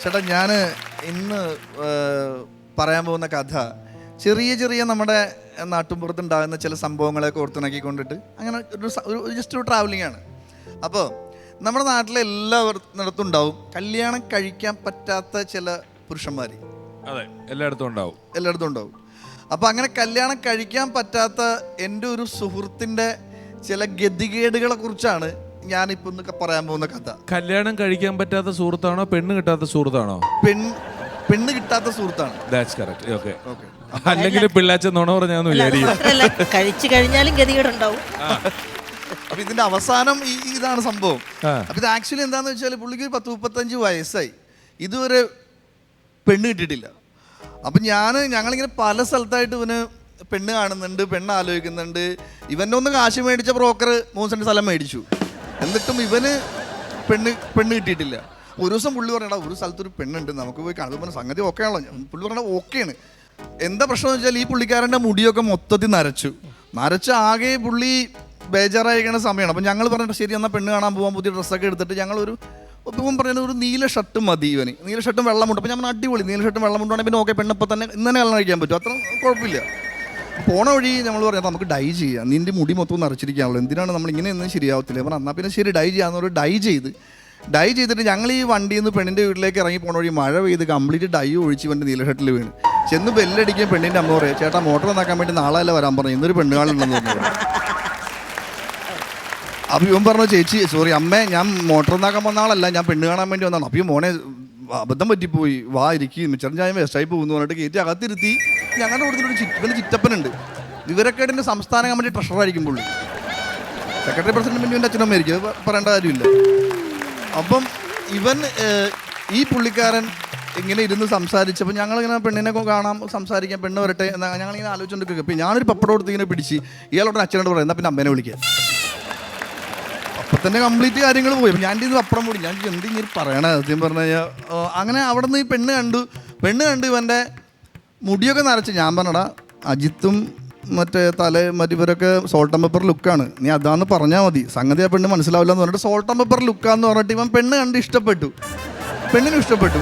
ചേട്ടാ ഞാൻ ഇന്ന് പറയാൻ പോകുന്ന കഥ ചെറിയ ചെറിയ നമ്മുടെ നാട്ടുമ്പുറത്തുണ്ടാകുന്ന ചില സംഭവങ്ങളെയൊക്കെ ഓർത്തിണക്കിക്കൊണ്ടിട്ട് അങ്ങനെ ജസ്റ്റ് ഒരു ട്രാവലിംഗ് ആണ്. അപ്പോൾ നമ്മുടെ നാട്ടിലെ എല്ലായിടത്തും ഉണ്ടാവും കല്യാണം കഴിക്കാൻ പറ്റാത്ത ചില പുരുഷന്മാർ. അതെ, എല്ലായിടത്തും ഉണ്ടാവും. അപ്പോൾ അങ്ങനെ കല്യാണം കഴിക്കാൻ പറ്റാത്ത എൻ്റെ ഒരു സുഹൃത്തിൻ്റെ ചില ഗതികേടുകളെ കുറിച്ചാണ് ഞാനിപ്പോൾ ഇന്ന് പറയാൻ പോകുന്ന കഥ. കല്യാണം കഴിക്കാൻ പറ്റാത്ത സുഹൃത്താണോ പെണ്ണ് കിട്ടാത്ത സുഹൃത്താണോ? പെണ്ണ് കിട്ടാത്ത സുഹൃത്താണ്. അല്ലെങ്കിൽ പിള്ളാച്ച നുണ പറഞ്ഞാന്ന് വിചാരിക്കും. കഴിച്ചു കഴിഞ്ഞാലും ഗതികേടുണ്ടാവും. അപ്പൊ ഇതിന്റെ അവസാനം ഇതാണ് സംഭവം. അപ്പൊ ഇത് ആക്ച്വലി എന്താന്ന് വെച്ചാൽ പുള്ളിക്ക് 10-35 വയസ്സായി, ഇതുവരെ പെണ്ണ് കിട്ടിയിട്ടില്ല. അപ്പം ഞങ്ങളിങ്ങനെ പല സ്ഥലത്തായിട്ട് ഇവന് പെണ്ണ് കാണുന്നുണ്ട്, പെണ്ണ് ആലോചിക്കുന്നുണ്ട്. ഇവൻ്റെ ഒന്ന് കാശ് മേടിച്ച ബ്രോക്കർ 3 സെന്റ് സ്ഥലം മേടിച്ചു, എന്നിട്ടും ഇവന് പെണ്ണ് കിട്ടിയിട്ടില്ല. ഒരു ദിവസം പുള്ളി പറയണ ഒരു സ്ഥലത്തൊരു പെണ്ണുണ്ട്, നമുക്ക് പോയി കാണുമ്പോൾ സംഗതി ഓക്കെ ആണല്ലോ. പുള്ളി പറയണ ഓക്കെയാണ്. എന്താ പ്രശ്നം എന്ന് വെച്ചാൽ ഈ പുള്ളിക്കാരൻ്റെ മുടിയൊക്കെ മൊത്തത്തിൽ നരച്ച് ആകെ പുള്ളി ബേജാറായിരിക്കണ സമയമാണ്. അപ്പം ഞങ്ങൾ പറഞ്ഞിട്ട് ശരി എന്നാൽ പെണ്ണ് കാണാൻ പോകാൻ, പുതിയ ഡ്രസ്സൊക്കെ എടുത്തിട്ട് ഞങ്ങളൊരു ഇപ്പം പറയുന്നത് ഒരു നീല ഷർട്ട് മതി ഇവന്, നീല ഷർട്ടും വെള്ളമുണ്ട്. അപ്പം ഞാൻ അടിപൊളി നീല ഷർട്ടും വെള്ളമുണ്ടാണെങ്കിൽ പിന്നെ ഓക്കെ, പെണ്ണിപ്പോൾ തന്നെ ഇന്ന് തന്നെ കല്യാണം കഴിക്കാൻ പറ്റും, അത്ര കുഴപ്പമില്ല. പോണ വഴി നമ്മൾ പറയാം നമുക്ക് ഡൈ ചെയ്യാം, നിൻ്റെ മുടി മൊത്തം നിറച്ചിരിക്കാണല്ലോ, എന്തിനാണ് നമ്മൾ ഇങ്ങനെ ഒന്നും ശരിയാവത്തില്ല. അപ്പം എന്നാൽ പിന്നെ ശരി ഡൈ ചെയ്യാമെന്നൊരു ഡൈ ചെയ്തിട്ട് ഞങ്ങൾ ഈ വണ്ടിയിൽ നിന്ന് പെണ്ണിൻ്റെ വീട്ടിലേക്ക് ഇറങ്ങി പോണ വഴി മഴ പെയ്ത് കംപ്ലീറ്റ് ഡൈ ഒഴിച്ച് ഇവൻ്റെ നീല ഷർട്ടിൽ വീണ്. ചെന്ന് ബെല്ലടിക്കാൻ പെണ്ണിൻ്റെ അമ്മ പറയാം ചേട്ടാ മോട്ടർ നന്നാക്കാൻ വേണ്ടി നാളെ അല്ല വരാൻ പറഞ്ഞു, ഇന്നൊരു പെണ്ണുകാളുണ്ടെന്ന് പറഞ്ഞു. അപ്പം ഇവൻ പറഞ്ഞു ചേച്ചി സോറി അമ്മേ, ഞാൻ മോട്ടർ നന്നാക്കാൻ വന്ന ആളല്ല, ഞാൻ പെണ്ണ് കാണാൻ വേണ്ടി വന്നതാണ്. അപ്പം ഈ മോനെ അബദ്ധം പറ്റിപ്പോയി, വാ ഇരിക്കും ചെറിയ വേസ്റ്റായി പോകുന്നു പറഞ്ഞിട്ട് കയറ്റി അകത്തിരുത്തി. ഞങ്ങളുടെ കൂടുതലൊരു ഇവൻ്റെ ചിറ്റപ്പനുണ്ട്, വിവരക്കേടിൻ്റെ സംസ്ഥാന കമ്മിറ്റി ട്രഷറായിരിക്കും പുള്ളി, സെക്രട്ടറി പ്രസിഡന്റ് പിന്നെ ഇവൻ്റെ അച്ഛനമ്മയായിരിക്കും, അത് പറയേണ്ട കാര്യമില്ല. അപ്പം ഇവൻ ഈ പുള്ളിക്കാരൻ ഇങ്ങനെ ഇരുന്ന് സംസാരിച്ചപ്പോൾ ഞങ്ങളിങ്ങനെ പെണ്ണിനെ കാണാം, സംസാരിക്കാം, പെണ്ണ് വരട്ടെ എന്നാ ഞങ്ങളിങ്ങനെ ആലോചിച്ചുകൊണ്ടിരിക്കുക. അപ്പം ഞാനൊരു പപ്പടം എടുത്ത് ഇങ്ങനെ പിടിച്ച് ഇയാളോട് അച്ഛനോട് പറയാം എന്നാൽ പിന്നെ അമ്മേനെ വിളിക്കാം. അപ്പം തന്നെ കംപ്ലീറ്റ് കാര്യങ്ങൾ പോയി. അപ്പം ഞാൻ ഇത് അപ്പുറം കൂടി ഞാൻ എന്തിങ്ങനെ പറയണേ സത്യം പറഞ്ഞു കഴിഞ്ഞാൽ. അങ്ങനെ അവിടെ നിന്ന് ഈ പെണ്ണ് കണ്ടു ഇവൻ്റെ മുടിയൊക്കെ നരച്ച്. ഞാൻ പറഞ്ഞടാ അജിത്തും മറ്റേ ഇവരൊക്കെ സോൾട്ട് ആൻഡ് പെപ്പർ ലുക്കാണ്, നീ അതാന്ന് പറഞ്ഞാൽ മതി, സംഗതി ആ പെണ്ണ് മനസ്സിലാവില്ല എന്ന് പറഞ്ഞിട്ട് സോൾട്ട് ആൻഡ് പെപ്പർ ലുക്കാന്ന് പറഞ്ഞിട്ട് ഇവൻ പെണ്ണ് കണ്ട് പെണ്ണിനും ഇഷ്ടപ്പെട്ടു.